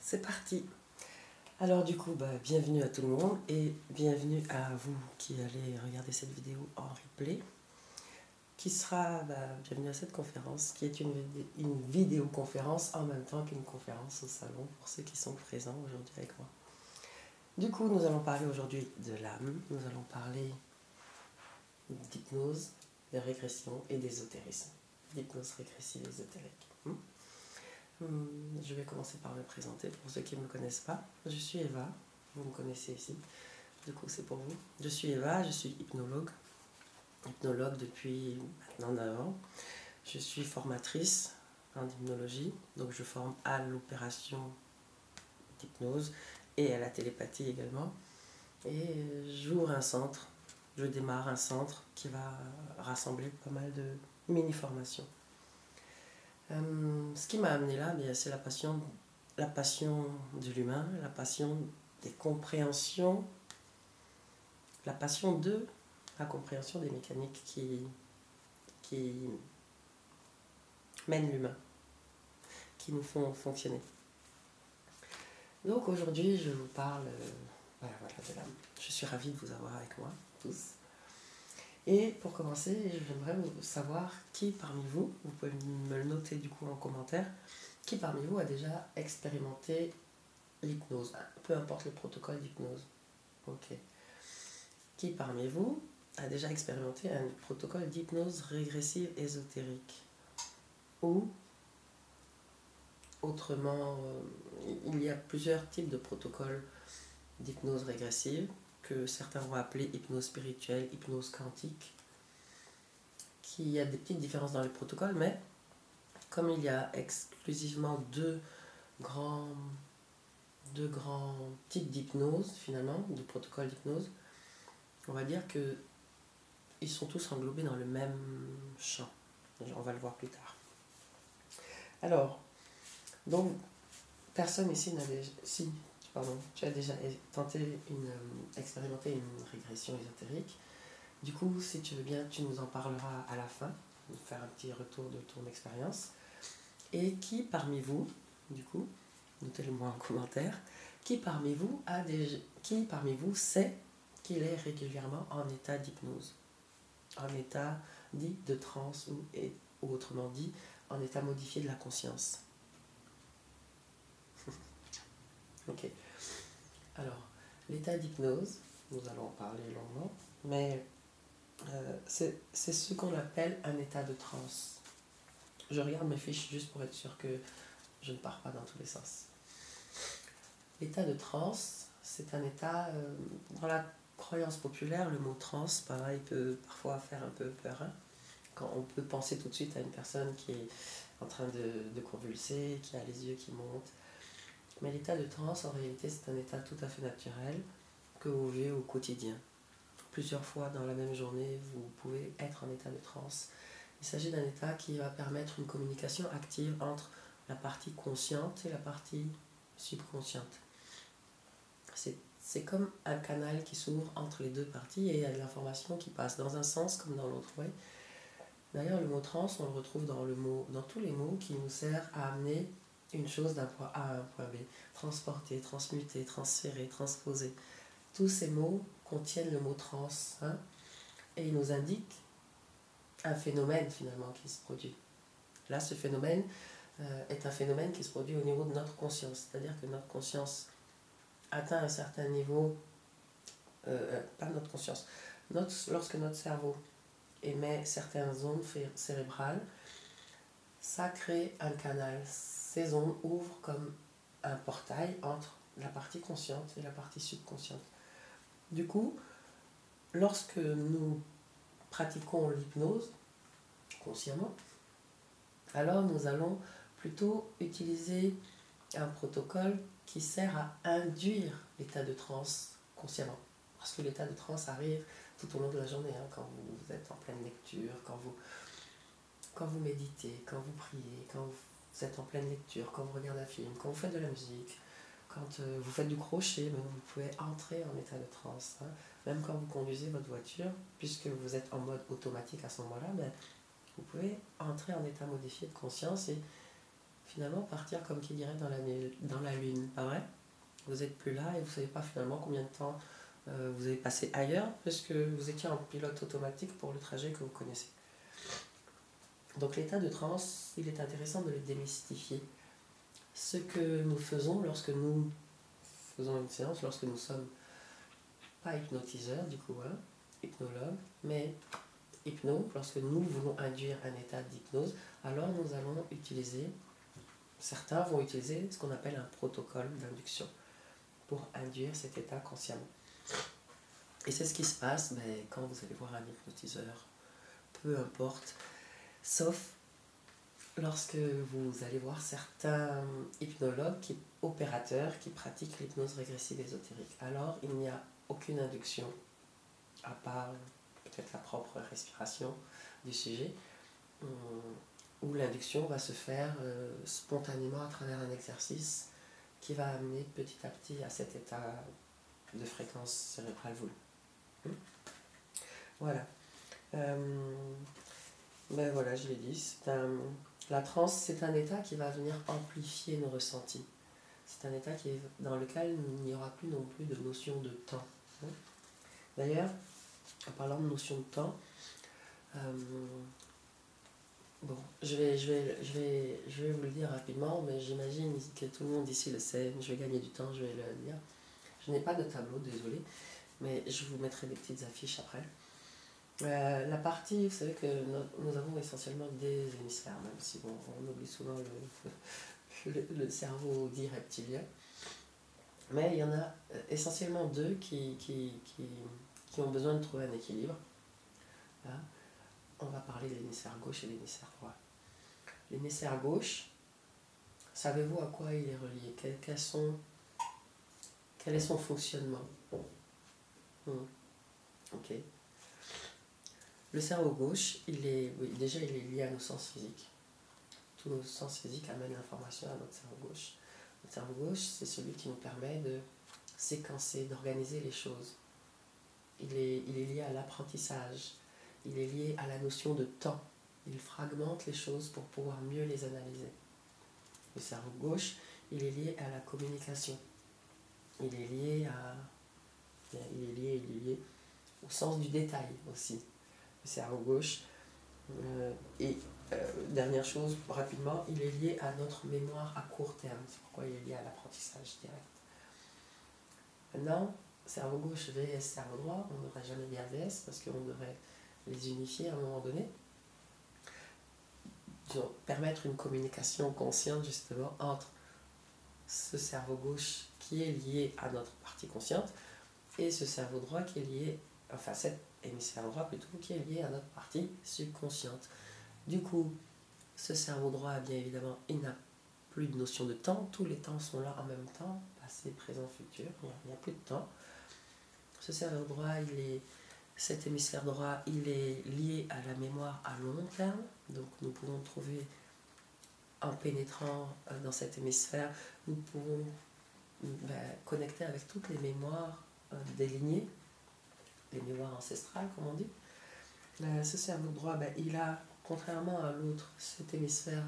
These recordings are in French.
c'est parti. Alors du coup, bienvenue à tout le monde et bienvenue à vous qui allez regarder cette vidéo en replay, qui sera, bienvenue à cette conférence, qui est une vidéoconférence en même temps qu'une conférence au salon pour ceux qui sont présents aujourd'hui avec moi. Du coup, nous allons parler aujourd'hui de l'âme, nous allons parler d'hypnose, de régression et d'ésotérisme. D'hypnose régressive et ésotérique. Je vais commencer par me présenter pour ceux qui ne me connaissent pas. Je suis Eva, vous me connaissez ici, du coup c'est pour vous. Je suis Eva, je suis hypnologue depuis maintenant 9 ans. Je suis formatrice en hypnologie, donc je forme à l'opération d'hypnose et à la télépathie également. Et j'ouvre un centre, je démarre un centre qui va rassembler pas mal de mini-formations. Ce qui m'a amené là, c'est la passion de l'humain, la passion des compréhensions, la passion de la compréhension des mécaniques qui mènent l'humain, qui nous font fonctionner. Donc aujourd'hui, je vous parle de l'âme. Je suis ravie de vous avoir avec moi, tous. Et pour commencer, j'aimerais savoir qui parmi vous, vous pouvez me le noter du coup en commentaire, qui parmi vous a déjà expérimenté l'hypnose, peu importe le protocole d'hypnose. Ok. Qui parmi vous a déjà expérimenté un protocole d'hypnose régressive ésotérique? Ou, autrement, il y a plusieurs types de protocoles d'hypnose régressive, que certains vont appeler hypnose spirituelle, hypnose quantique, qui a des petites différences dans les protocoles, mais comme il y a exclusivement deux grands types d'hypnose, finalement, de protocoles d'hypnose, on va dire que ils sont tous englobés dans le même champ. On va le voir plus tard. Alors, donc, personne ici n'a déjà... Si, pardon, tu as déjà expérimenté une régression ésotérique. Du coup, si tu veux bien, tu nous en parleras à la fin, nous faire un petit retour de ton expérience. Et qui parmi vous, du coup, notez-le-moi en commentaire, qui parmi vous sait qu'il est régulièrement en état d'hypnose, en état dit de transe ou autrement dit, en état modifié de la conscience. Ok. Alors, l'état d'hypnose, nous allons en parler longuement, mais c'est ce qu'on appelle un état de transe. Je regarde mes fiches juste pour être sûr que je ne pars pas dans tous les sens. L'état de transe, c'est un état, dans la croyance populaire, le mot transe, pareil, peut parfois faire un peu peur. Quand on peut penser tout de suite à une personne qui est en train de convulser, qui a les yeux qui montent. Mais l'état de transe, en réalité, c'est un état tout à fait naturel que vous vivez au quotidien. Plusieurs fois dans la même journée, vous pouvez être en état de transe. Il s'agit d'un état qui va permettre une communication active entre la partie consciente et la partie subconsciente. C'est comme un canal qui s'ouvre entre les deux parties et il y a de l'information qui passe dans un sens comme dans l'autre. Ouais. D'ailleurs, le mot trans, on le retrouve dans tous les mots qui nous servent à amener une chose d'un point A à un point B. Transporter, transmuter, transférer, transposer. Tous ces mots contiennent le mot trans, et ils nous indiquent un phénomène finalement qui se produit. Là, ce phénomène est un phénomène qui se produit au niveau de notre conscience, c'est-à-dire que notre conscience atteint un certain niveau, pas notre conscience, lorsque notre cerveau émet certaines ondes cérébrales, ça crée un canal. Ces ondes ouvrent comme un portail entre la partie consciente et la partie subconsciente. Du coup, lorsque nous pratiquons l'hypnose consciemment, alors nous allons plutôt utiliser un protocole qui sert à induire l'état de transe consciemment. Parce que l'état de transe arrive tout au long de la journée, quand vous êtes en pleine lecture, quand vous méditez, quand vous priez, quand vous êtes en pleine lecture, quand vous regardez un film, quand vous faites de la musique, quand vous faites du crochet, vous pouvez entrer en état de transe. Même quand vous conduisez votre voiture, puisque vous êtes en mode automatique à ce moment-là, vous pouvez entrer en état modifié de conscience et finalement partir comme qui dirait dans la lune, pas vrai? Vous n'êtes plus là et vous ne savez pas finalement combien de temps vous avez passé ailleurs parce que vous étiez en pilote automatique pour le trajet que vous connaissez. Donc l'état de transe, il est intéressant de le démystifier. Ce que nous faisons lorsque nous faisons une séance, lorsque nous sommes pas hypnotiseurs du coup, hein, hypnologues, mais lorsque nous voulons induire un état d'hypnose, alors nous allons utiliser, certains vont utiliser ce qu'on appelle un protocole d'induction pour induire cet état consciemment. Et c'est ce qui se passe quand vous allez voir un hypnotiseur, peu importe, sauf lorsque vous allez voir certains hypnologues, opérateurs qui pratiquent l'hypnose régressive ésotérique. Alors il n'y a aucune induction, à part peut-être la propre respiration du sujet, où l'induction va se faire spontanément à travers un exercice qui va amener petit à petit à cet état de fréquence cérébrale voulue. Voilà. Voilà, je l'ai dit, la transe, c'est un état qui va venir amplifier nos ressentis. C'est un état dans lequel il n'y aura plus non plus de notion de temps. D'ailleurs, en parlant de notion de temps, je vais vous le dire rapidement, mais j'imagine que tout le monde ici le sait. Je vais gagner du temps, je vais le dire. Je n'ai pas de tableau, désolé, mais je vous mettrai des petites affiches après. La partie, vous savez que nous avons essentiellement des hémisphères, même si on oublie souvent le cerveau dit reptilien. Mais il y en a essentiellement deux qui ont besoin de trouver un équilibre. Là, on va parler de l'hémisphère gauche et de l'hémisphère droit. L'hémisphère gauche, savez-vous à quoi il est relié? Quel est son fonctionnement? Ok. Le cerveau gauche, il est lié à nos sens physiques. Tous nos sens physiques amènent l'information à notre cerveau gauche. Le cerveau gauche, c'est celui qui nous permet de séquencer, d'organiser les choses. Il est lié à l'apprentissage. Il est lié à la notion de temps. Il fragmente les choses pour pouvoir mieux les analyser. Le cerveau gauche, il est lié à la communication. Il est lié au sens du détail aussi. Le cerveau gauche. Dernière chose, rapidement, il est lié à notre mémoire à court terme. C'est pourquoi il est lié à l'apprentissage direct. Maintenant, cerveau gauche vs cerveau droit, on n'aurait jamais bien vs parce qu'on devrait les unifier à un moment donné. Donc, permettre une communication consciente justement entre ce cerveau gauche qui est lié à notre partie consciente et ce cerveau droit qui est lié, enfin cet hémisphère droit plutôt, qui est lié à notre partie subconsciente. Du coup, ce cerveau droit, bien évidemment, il n'a plus de notion de temps. Tous les temps sont là en même temps, passé, présent, futur. Il n'y a plus de temps. Ce cerveau droit, cet hémisphère droit, il est lié à la mémoire à long terme. Donc nous pouvons trouver, en pénétrant dans cet hémisphère, nous pouvons connecter avec toutes les mémoires des lignées, les mémoires ancestrales, comme on dit. Ce cerveau droit, il a, contrairement à l'autre, cet hémisphère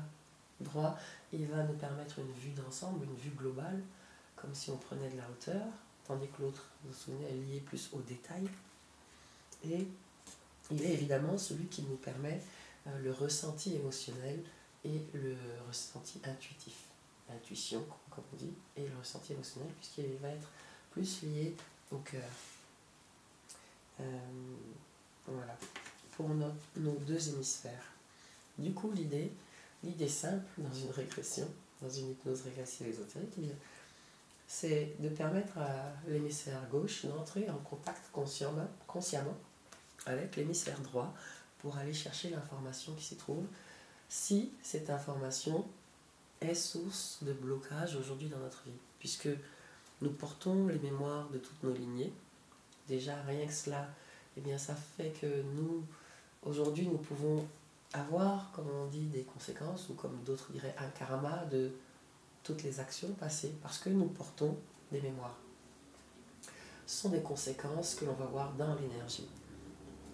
droit, il va nous permettre une vue d'ensemble, une vue globale, comme si on prenait de la hauteur, tandis que l'autre, vous vous souvenez, est lié plus au détail. Et il est évidemment celui qui nous permet le ressenti émotionnel et le ressenti intuitif. L'intuition, comme on dit, et le ressenti émotionnel, puisqu'il va être plus lié au cœur. Voilà, pour nos deux hémisphères. Du coup, l'idée simple dans une régression, dans une hypnose régressive ésotérique, c'est de permettre à l'hémisphère gauche d'entrer en contact consciemment avec l'hémisphère droit pour aller chercher l'information qui s'y trouve, si cette information est source de blocage aujourd'hui dans notre vie, puisque nous portons les mémoires de toutes nos lignées. Déjà, rien que cela, ça fait que aujourd'hui, nous pouvons avoir, comme on dit, des conséquences, ou comme d'autres diraient, un karma de toutes les actions passées, parce que nous portons des mémoires. Ce sont des conséquences que l'on va voir dans l'énergie,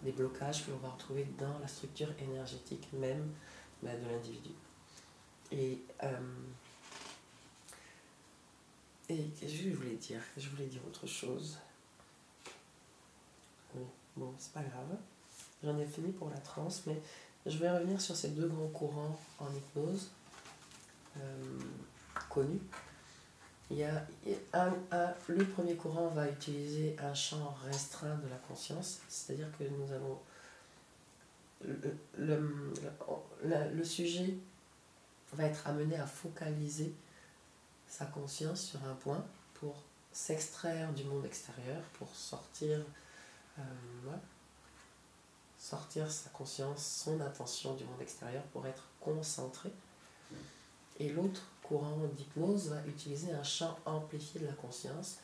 des blocages que l'on va retrouver dans la structure énergétique même de l'individu. Et, qu'est-ce que je voulais dire? Je voulais dire autre chose. Oui, bon, c'est pas grave. J'en ai fini pour la transe, mais je vais revenir sur ces deux grands courants en hypnose connus. Il y a le premier courant va utiliser un champ restreint de la conscience, c'est-à-dire que nous allons le sujet va être amené à focaliser sa conscience sur un point pour s'extraire du monde extérieur, pour sortir sa conscience, son attention du monde extérieur pour être concentré. Et l'autre courant d'hypnose va utiliser un champ amplifié de la conscience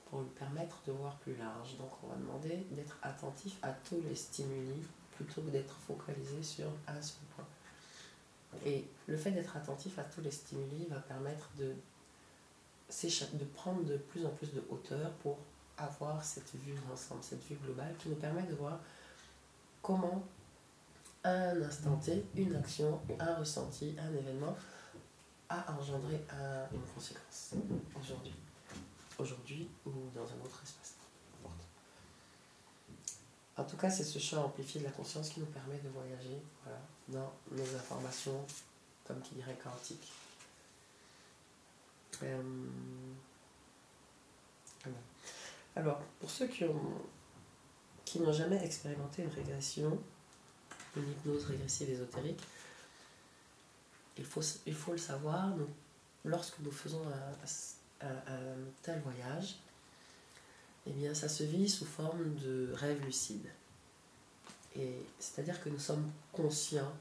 pour lui permettre de voir plus large. Donc on va demander d'être attentif à tous les stimuli plutôt que d'être focalisé sur un seul point. Et le fait d'être attentif à tous les stimuli va permettre de prendre de plus en plus de hauteur pour avoir cette vue d'ensemble, cette vue globale qui nous permet de voir comment à un instant T, une action, un ressenti, un événement a engendré une conséquence aujourd'hui ou dans un autre espace. En tout cas, c'est ce champ amplifié de la conscience qui nous permet de voyager dans nos informations, comme qui dirait quantiques. Alors, pour ceux qui n'ont jamais expérimenté une régression, une hypnose régressive ésotérique, il faut le savoir, lorsque nous faisons un tel voyage, eh bien, ça se vit sous forme de rêve lucide. Et c'est-à-dire que nous sommes conscients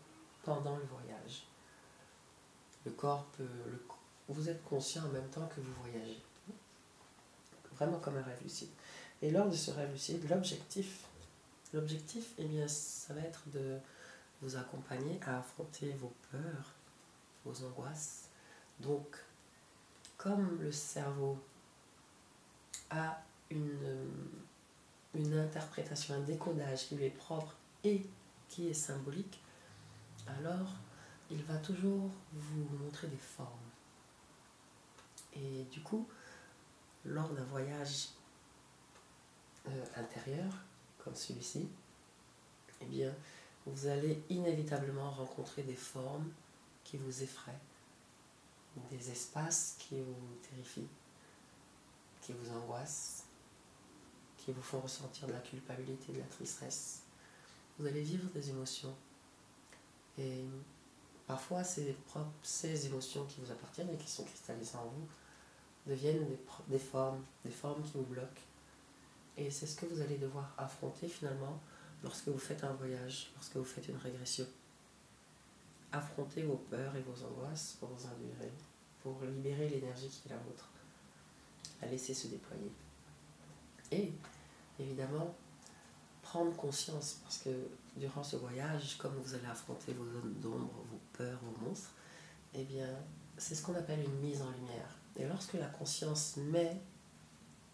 pendant le voyage. Le corps vous êtes conscient en même temps que vous voyagez. Vraiment comme un rêve lucide. Et lors de ce rêve lucide, l'objectif, eh bien, ça va être de vous accompagner à affronter vos peurs, vos angoisses. Donc, comme le cerveau a une interprétation, un décodage qui lui est propre et qui est symbolique, alors il va toujours vous montrer des formes. Et du coup, lors d'un voyage intérieur, comme celui-ci, eh bien, vous allez inévitablement rencontrer des formes qui vous effraient, des espaces qui vous terrifient, qui vous angoissent, qui vous font ressentir de la culpabilité, de la tristesse. Vous allez vivre des émotions. Et parfois, ces émotions qui vous appartiennent et qui sont cristallisées en vous deviennent des formes qui vous bloquent. Et c'est ce que vous allez devoir affronter finalement lorsque vous faites un voyage, lorsque vous faites une régression. Affrontez vos peurs et vos angoisses pour vous endurer, pour libérer l'énergie qui est la vôtre, la laisser se déployer. Et évidemment, prendre conscience, parce que durant ce voyage, comme vous allez affronter vos zones d'ombre, vos peurs, vos monstres, eh bien, c'est ce qu'on appelle une mise en lumière. Et lorsque la conscience met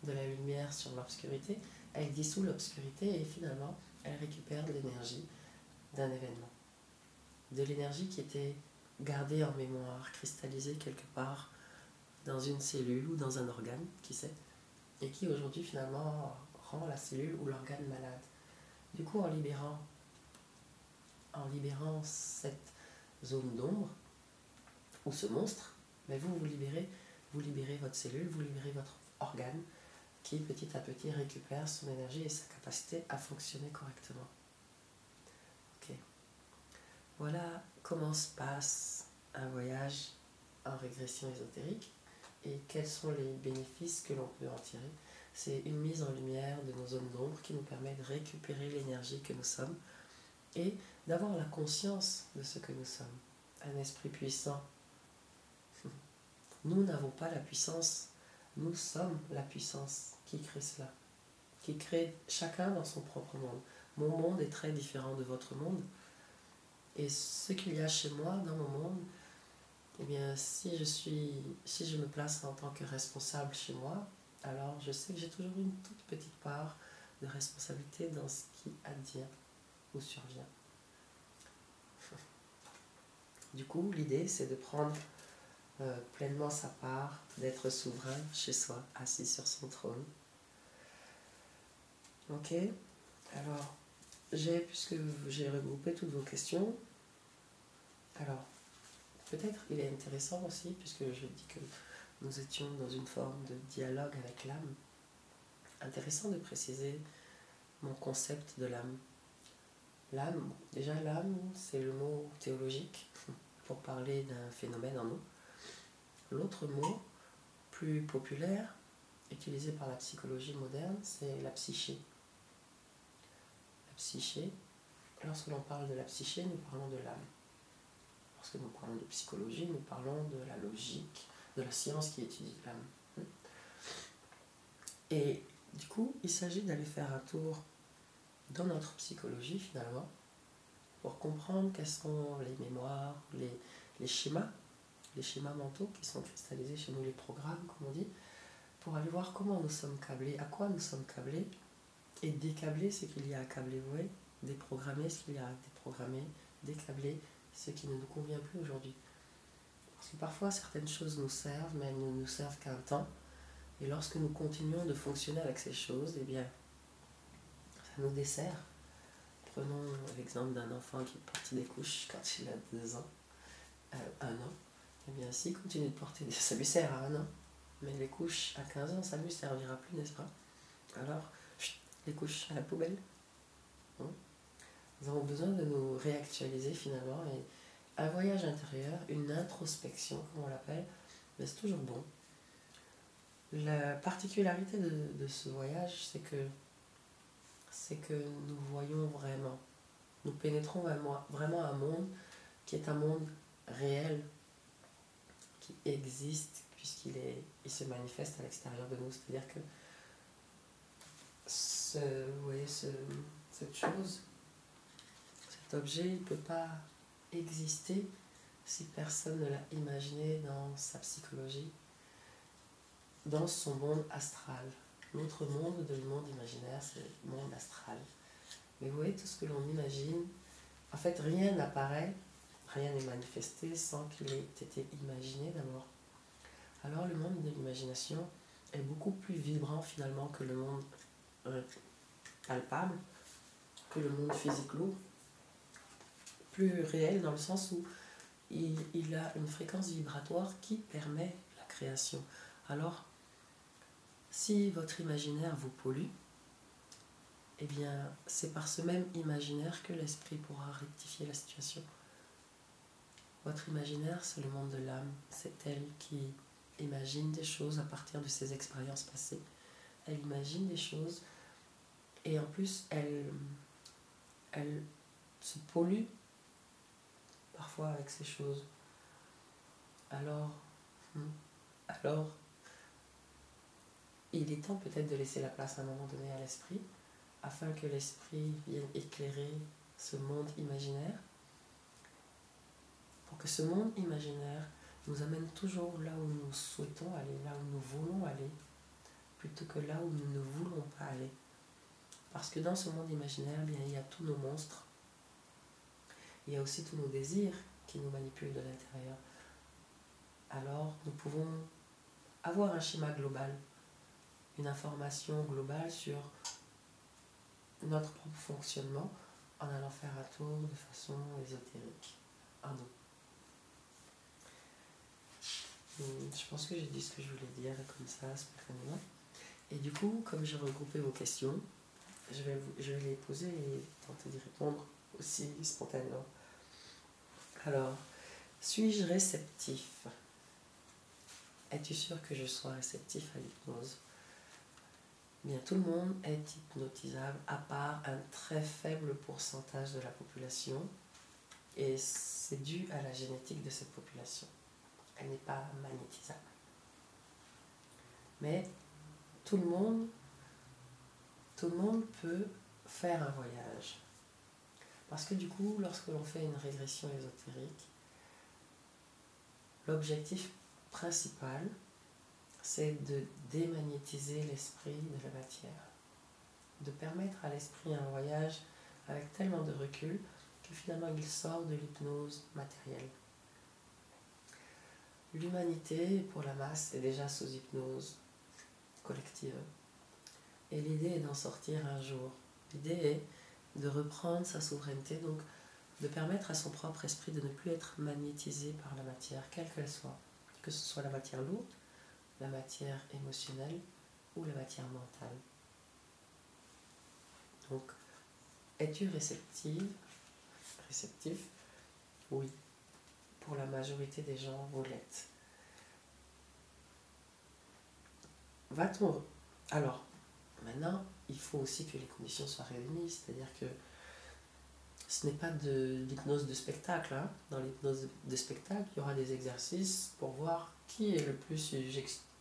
de la lumière sur l'obscurité, elle dissout l'obscurité et finalement, elle récupère de l'énergie d'un événement. De l'énergie qui était gardée en mémoire, cristallisée quelque part dans une cellule ou dans un organe, qui sait, et qui aujourd'hui finalement rend la cellule ou l'organe malade. Du coup, en libérant cette zone d'ombre, ou ce monstre, mais vous libérez votre cellule, vous libérez votre organe, qui petit à petit récupère son énergie et sa capacité à fonctionner correctement. Ok. Voilà comment se passe un voyage en régression ésotérique et quels sont les bénéfices que l'on peut en tirer. C'est une mise en lumière de nos zones d'ombre qui nous permet de récupérer l'énergie que nous sommes et d'avoir la conscience de ce que nous sommes. Un esprit puissant. Nous n'avons pas la puissance, nous sommes la puissance qui crée cela, qui crée chacun dans son propre monde. Mon monde est très différent de votre monde. Et ce qu'il y a chez moi, dans mon monde, eh bien, si je me place en tant que responsable chez moi, alors je sais que j'ai toujours une toute petite part de responsabilité dans ce qui advient ou survient. Du coup, l'idée, c'est de prendre pleinement sa part, d'être souverain chez soi, assis sur son trône. Ok. Alors, puisque j'ai regroupé toutes vos questions, alors, peut-être il est intéressant aussi, puisque je dis que nous étions dans une forme de dialogue avec l'âme, intéressant de préciser mon concept de l'âme. L'âme, déjà l'âme, c'est le mot théologique pour parler d'un phénomène en nous. L'autre mot, plus populaire, utilisé par la psychologie moderne, c'est la psyché. La psyché, lorsque l'on parle de la psyché, nous parlons de l'âme. Lorsque nous parlons de psychologie, nous parlons de la logique, de la science qui étudie l'âme. Et du coup, il s'agit d'aller faire un tour dans notre psychologie finalement, pour comprendre quelles sont les mémoires, les schémas mentaux qui sont cristallisés chez nous, les programmes, comme on dit, pour aller voir comment nous sommes câblés, à quoi nous sommes câblés, et décabler ce qu'il y a à câbler, vous voyez, déprogrammer ce qu'il y a à déprogrammer, décabler ce qui ne nous convient plus aujourd'hui. Parce que parfois, certaines choses nous servent, mais elles ne nous servent qu'un temps, et lorsque nous continuons de fonctionner avec ces choses, eh bien, ça nous dessert. Prenons l'exemple d'un enfant qui est parti des couches quand il a 2 ans, 1 an. Eh bien, s'il continue de porter, ça lui sert à 1 an, mais les couches à 15 ans, ça ne lui servira plus, n'est-ce pas? Alors, les couches à la poubelle. Nous avons besoin de nous réactualiser finalement, et un voyage intérieur, une introspection, comme on l'appelle, mais c'est toujours bon. La particularité de ce voyage, c'est que nous voyons vraiment, nous pénétrons vraiment un monde qui est un monde réel, qui existe, puisqu'il se manifeste à l'extérieur de nous. C'est-à-dire que cette chose, cet objet, il ne peut pas exister si personne ne l'a imaginé dans sa psychologie, dans son monde astral. Notre monde le monde imaginaire, c'est le monde astral. Mais vous voyez, tout ce que l'on imagine, en fait, rien n'apparaît, rien n'est manifesté sans qu'il ait été imaginé d'abord. Alors le monde de l'imagination est beaucoup plus vibrant finalement que le monde palpable, que le monde physique lourd, plus réel dans le sens où il a une fréquence vibratoire qui permet la création. Alors, si votre imaginaire vous pollue, eh bien, c'est par ce même imaginaire que l'esprit pourra rectifier la situation. Votre imaginaire, c'est le monde de l'âme. C'est elle qui imagine des choses à partir de ses expériences passées. Elle imagine des choses et en plus, elle se pollue parfois avec ces choses. Alors, il est temps peut-être de laisser la place à un moment donné à l'esprit, afin que l'esprit vienne éclairer ce monde imaginaire, pour que ce monde imaginaire nous amène toujours là où nous souhaitons aller, là où nous voulons aller, plutôt que là où nous ne voulons pas aller. Parce que dans ce monde imaginaire, bien, il y a tous nos monstres, il y a aussi tous nos désirs qui nous manipulent de l'intérieur. Alors, nous pouvons avoir un schéma global, une information globale sur notre propre fonctionnement en allant faire un tour de façon ésotérique en nous. Je pense que j'ai dit ce que je voulais dire comme ça, spontanément. Et du coup, comme j'ai regroupé vos questions, je vais les poser et tenter d'y répondre aussi spontanément. Alors, suis-je réceptif? Es-tu sûr que je sois réceptif à l'hypnose? Bien, tout le monde est hypnotisable, à part un très faible pourcentage de la population, et c'est dû à la génétique de cette population. Elle n'est pas magnétisable. Mais tout le monde peut faire un voyage. Parce que du coup, lorsque l'on fait une régression ésotérique, l'objectif principal, c'est de démagnétiser l'esprit de la matière. De permettre à l'esprit un voyage avec tellement de recul que finalement il sort de l'hypnose matérielle. L'humanité, pour la masse, est déjà sous hypnose collective. Et l'idée est d'en sortir un jour. L'idée est de reprendre sa souveraineté, donc de permettre à son propre esprit de ne plus être magnétisé par la matière, quelle qu'elle soit. Que ce soit la matière lourde, la matière émotionnelle ou la matière mentale. Donc, es-tu réceptif? Oui. Pour la majorité des gens, vous l'êtes. Va-t-on... Alors, maintenant, il faut aussi que les conditions soient réunies, c'est-à-dire que ce n'est pas de l'hypnose de spectacle. Hein. Dans l'hypnose de spectacle, il y aura des exercices pour voir qui est le plus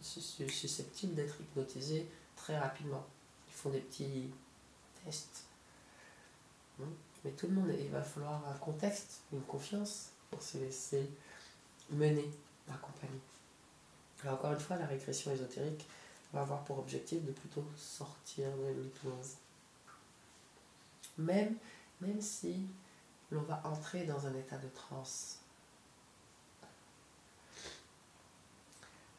susceptible d'être hypnotisé très rapidement. Ils font des petits tests. Mais tout le monde, il va falloir un contexte, une confiance pour se laisser mener, accompagner. Alors encore une fois, la régression ésotérique va avoir pour objectif de plutôt sortir de l'hypnose. Même si l'on va entrer dans un état de transe.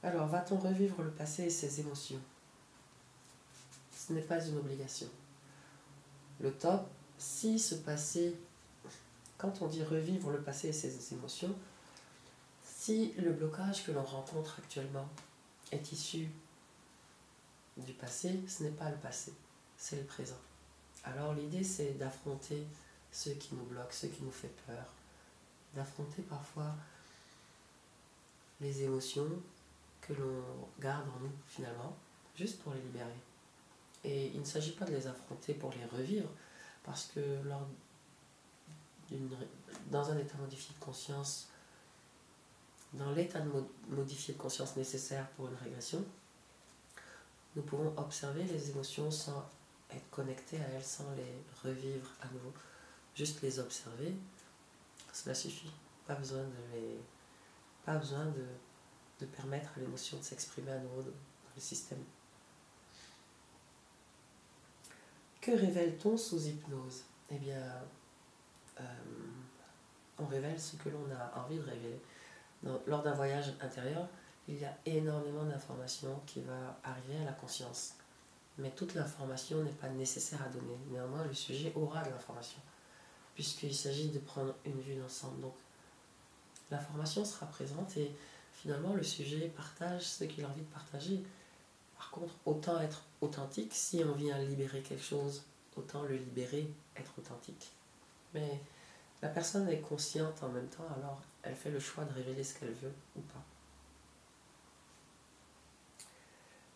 Alors, va-t-on revivre le passé et ses émotions? Ce n'est pas une obligation. Le top, si ce passé, quand on dit revivre le passé et ses émotions, si le blocage que l'on rencontre actuellement est issu du passé, ce n'est pas le passé, c'est le présent. Alors l'idée c'est d'affronter ce qui nous bloque, ce qui nous fait peur, d'affronter parfois les émotions que l'on garde en nous finalement, juste pour les libérer. Et il ne s'agit pas de les affronter pour les revivre, parce que dans un état modifié de conscience, dans l'état modifié de conscience nécessaire pour une régression, nous pouvons observer les émotions sans être connectés à elles, sans les revivre à nouveau. Juste les observer, cela suffit. Pas besoin de permettre à l'émotion de s'exprimer à nouveau dans le système. Que révèle-t-on sous hypnose? Eh bien, on révèle ce que l'on a envie de révéler. Lors d'un voyage intérieur, il y a énormément d'informations qui vont arriver à la conscience. Mais toute l'information n'est pas nécessaire à donner. Néanmoins, le sujet aura de l'information, puisqu'il s'agit de prendre une vue d'ensemble. Donc, l'information sera présente et finalement, le sujet partage ce qu'il a envie de partager. Par contre, autant être authentique, si on vient libérer quelque chose, autant le libérer, être authentique. Mais la personne est consciente en même temps, alors elle fait le choix de révéler ce qu'elle veut ou pas.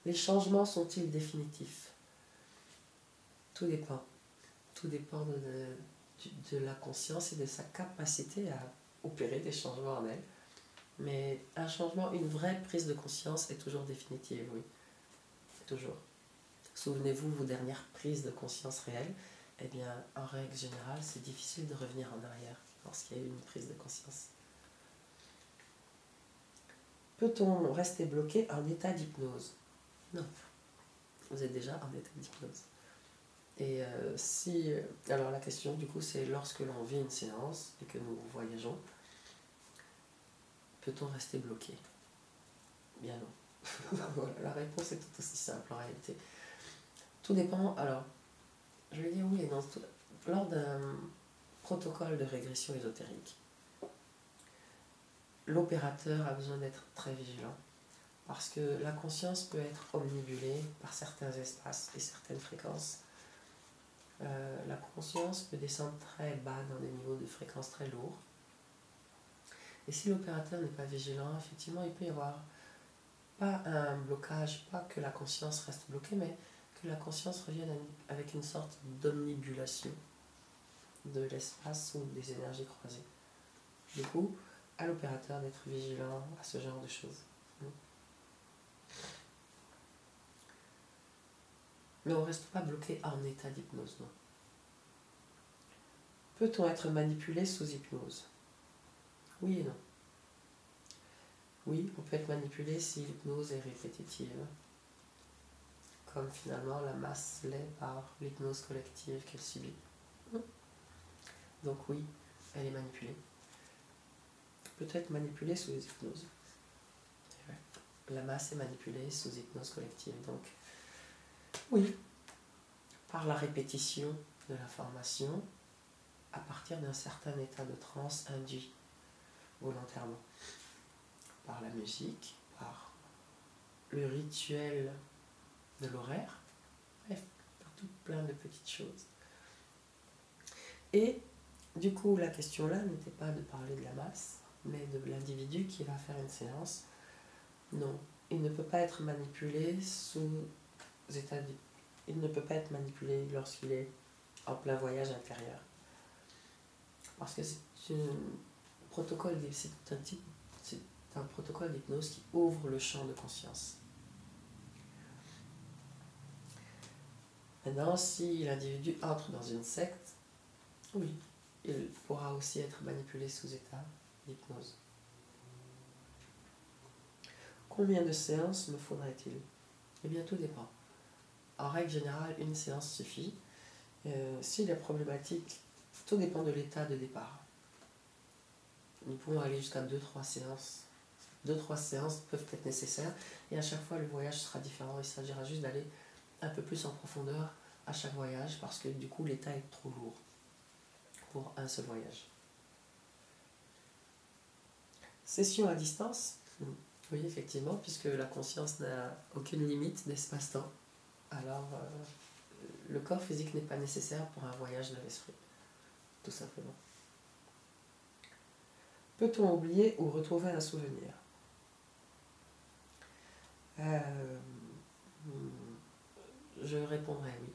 Les changements sont-ils définitifs? Tout dépend. Tout dépend de la conscience et de sa capacité à opérer des changements en elle. Mais un changement, une vraie prise de conscience est toujours définitive, oui. Toujours. Souvenez-vous, vos dernières prises de conscience réelles, eh bien, en règle générale, c'est difficile de revenir en arrière lorsqu'il y a eu une prise de conscience. Peut-on rester bloqué en état d'hypnose? Non. Vous êtes déjà en état d'hypnose. Et alors la question du coup c'est lorsque l'on vit une séance et que nous voyageons, peut-on rester bloqué? Bien non. Voilà, la réponse est tout aussi simple en réalité. Tout dépend, alors je vais dire oui et non. Lors d'un protocole de régression ésotérique, l'opérateur a besoin d'être très vigilant parce que la conscience peut être omnibulée par certains espaces et certaines fréquences. La conscience peut descendre très bas dans des niveaux de fréquences très lourds. Et si l'opérateur n'est pas vigilant, effectivement, il peut y avoir pas un blocage, pas que la conscience reste bloquée, mais que la conscience revienne avec une sorte d'omnibulation de l'espace ou des énergies croisées. Du coup, à l'opérateur d'être vigilant à ce genre de choses. Mais on ne reste pas bloqué en état d'hypnose, non. Peut-on être manipulé sous hypnose? Oui et non. Oui, on peut être manipulé si l'hypnose est répétitive, comme finalement la masse l'est par l'hypnose collective qu'elle subit. Donc oui, elle est manipulée. Peut être manipulée sous hypnose. la masse est manipulée sous hypnose collective. Donc, oui, par la répétition de l'information, à partir d'un certain état de transe induit volontairement, par la musique, par le rituel de l'horaire, bref, par tout plein de petites choses. Et du coup, la question là n'était pas de parler de la masse, mais de l'individu qui va faire une séance. Non, il ne peut pas être manipulé sous état d'hypnose. Il ne peut pas être manipulé lorsqu'il est en plein voyage intérieur. Parce que c'est un protocole d'hypnose qui ouvre le champ de conscience. Maintenant, si l'individu entre dans une secte, oui, il pourra aussi être manipulé sous état d'hypnose. Combien de séances me faudrait-il? Eh bien, tout dépend. En règle générale, une séance suffit. Si la problématique, tout dépend de l'état de départ. Nous pouvons aller jusqu'à 2-3 séances. 2-3 séances peuvent être nécessaires et à chaque fois le voyage sera différent. Il s'agira juste d'aller un peu plus en profondeur à chaque voyage parce que du coup l'état est trop lourd pour un seul voyage. Session à distance? Oui, effectivement, puisque la conscience n'a aucune limite d'espace-temps. Alors, le corps physique n'est pas nécessaire pour un voyage de l'esprit, tout simplement. Peut-on oublier ou retrouver un souvenir? Je répondrai oui.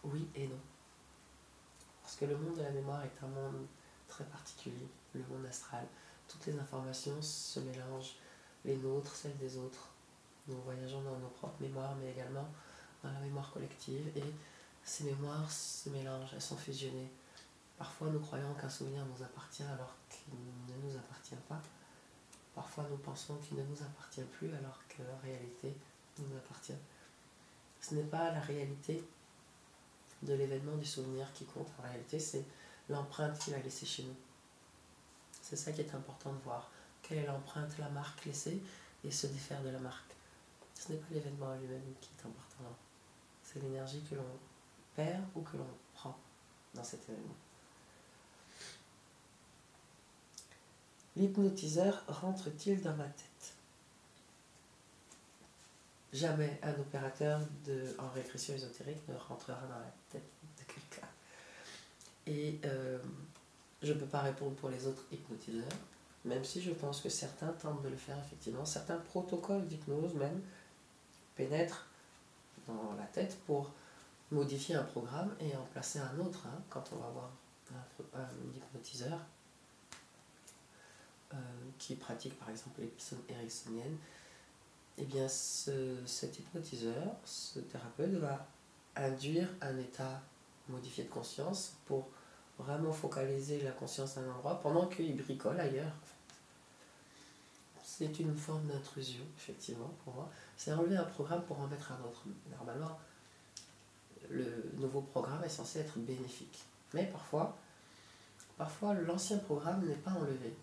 Oui et non. Parce que le monde de la mémoire est un monde très particulier, le monde astral. Toutes les informations se mélangent, les nôtres, celles des autres. Nous voyageons dans nos propres mémoires, mais également dans la mémoire collective. Et ces mémoires se mélangent, elles sont fusionnées. Parfois, nous croyons qu'un souvenir nous appartient alors qu'il ne nous appartient pas. Parfois, nous pensons qu'il ne nous appartient plus alors qu'en réalité, il nous appartient. Ce n'est pas la réalité de l'événement du souvenir qui compte. En réalité, c'est l'empreinte qu'il a laissée chez nous. C'est ça qui est important de voir. Quelle est l'empreinte, la marque laissée, et se défaire de la marque. Ce n'est pas l'événement lui-même qui est important. C'est l'énergie que l'on perd ou que l'on prend dans cet événement. L'hypnotiseur rentre-t-il dans ma tête? Jamais un opérateur en régression ésotérique ne rentrera dans la tête de quelqu'un. Et je ne peux pas répondre pour les autres hypnotiseurs, même si je pense que certains tentent de le faire effectivement. Certains protocoles d'hypnose même pénètrent dans la tête pour modifier un programme et en placer un autre. Quand on va voir un hypnotiseur qui pratique par exemple l'hypnose ericksonienne, eh bien cet hypnotiseur, ce thérapeute va induire un état modifié de conscience pour vraiment focaliser la conscience à un endroit pendant qu'il bricole ailleurs. C'est une forme d'intrusion, effectivement, pour moi. C'est enlever un programme pour en mettre un autre. Normalement, le nouveau programme est censé être bénéfique. Mais parfois l'ancien programme n'est pas enlevé.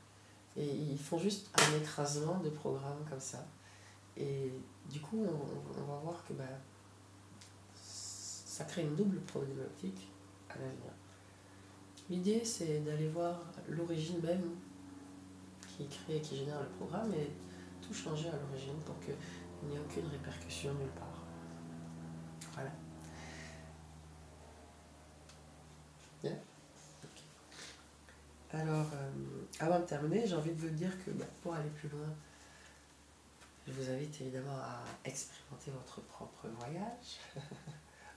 Et ils font juste un écrasement de programme comme ça. Et du coup, on va voir que ça crée une double problématique à l'avenir. L'idée, c'est d'aller voir l'origine même qui génère le programme et tout changer à l'origine pour qu'il n'y ait aucune répercussion nulle part. Voilà. Bien. Okay. Alors, avant de terminer, j'ai envie de vous dire que pour aller plus loin, je vous invite évidemment à expérimenter votre propre voyage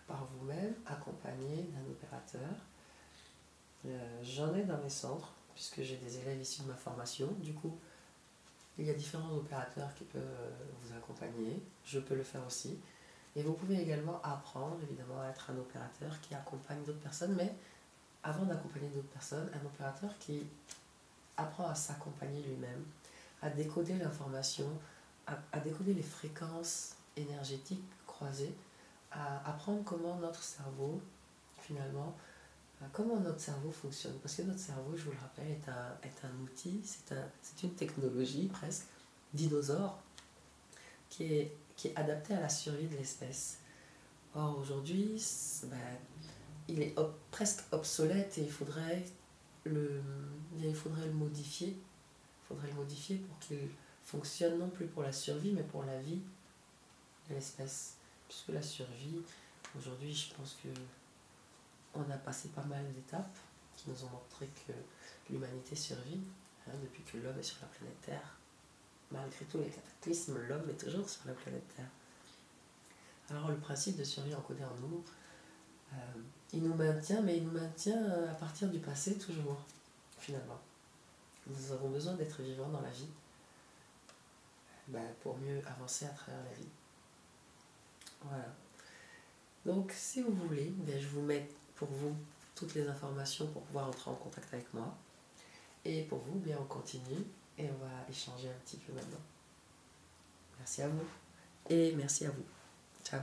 par vous-même, accompagné d'un opérateur. J'en ai dans mes centres, puisque j'ai des élèves issus de ma formation. Du coup, il y a différents opérateurs qui peuvent vous accompagner. Je peux le faire aussi. Et vous pouvez également apprendre, évidemment, à être un opérateur qui accompagne d'autres personnes. Mais avant d'accompagner d'autres personnes, un opérateur qui apprend à s'accompagner lui-même, à décoder l'information, à décoder les fréquences énergétiques croisées, à apprendre comment notre cerveau, finalement, comment notre cerveau fonctionne. Parce que notre cerveau, je vous le rappelle, est un outil, c'est une technologie presque, dinosaure qui est adapté à la survie de l'espèce. Or aujourd'hui, il est presque obsolète et il faudrait le modifier. Il faudrait le modifier pour qu'il fonctionne non plus pour la survie, mais pour la vie de l'espèce. Puisque la survie, aujourd'hui, je pense que on a passé pas mal d'étapes qui nous ont montré que l'humanité survit, depuis que l'homme est sur la planète Terre. Malgré tous les cataclysmes, l'homme est toujours sur la planète Terre. Alors le principe de survie encodé en nous, il nous maintient, mais il nous maintient à partir du passé toujours, finalement. Nous avons besoin d'être vivants dans la vie pour mieux avancer à travers la vie. Voilà. Donc si vous voulez, je vous mets pour vous toutes les informations pour pouvoir entrer en contact avec moi. Et pour vous, on continue et on va échanger un petit peu maintenant. Merci à vous et merci à vous. Ciao.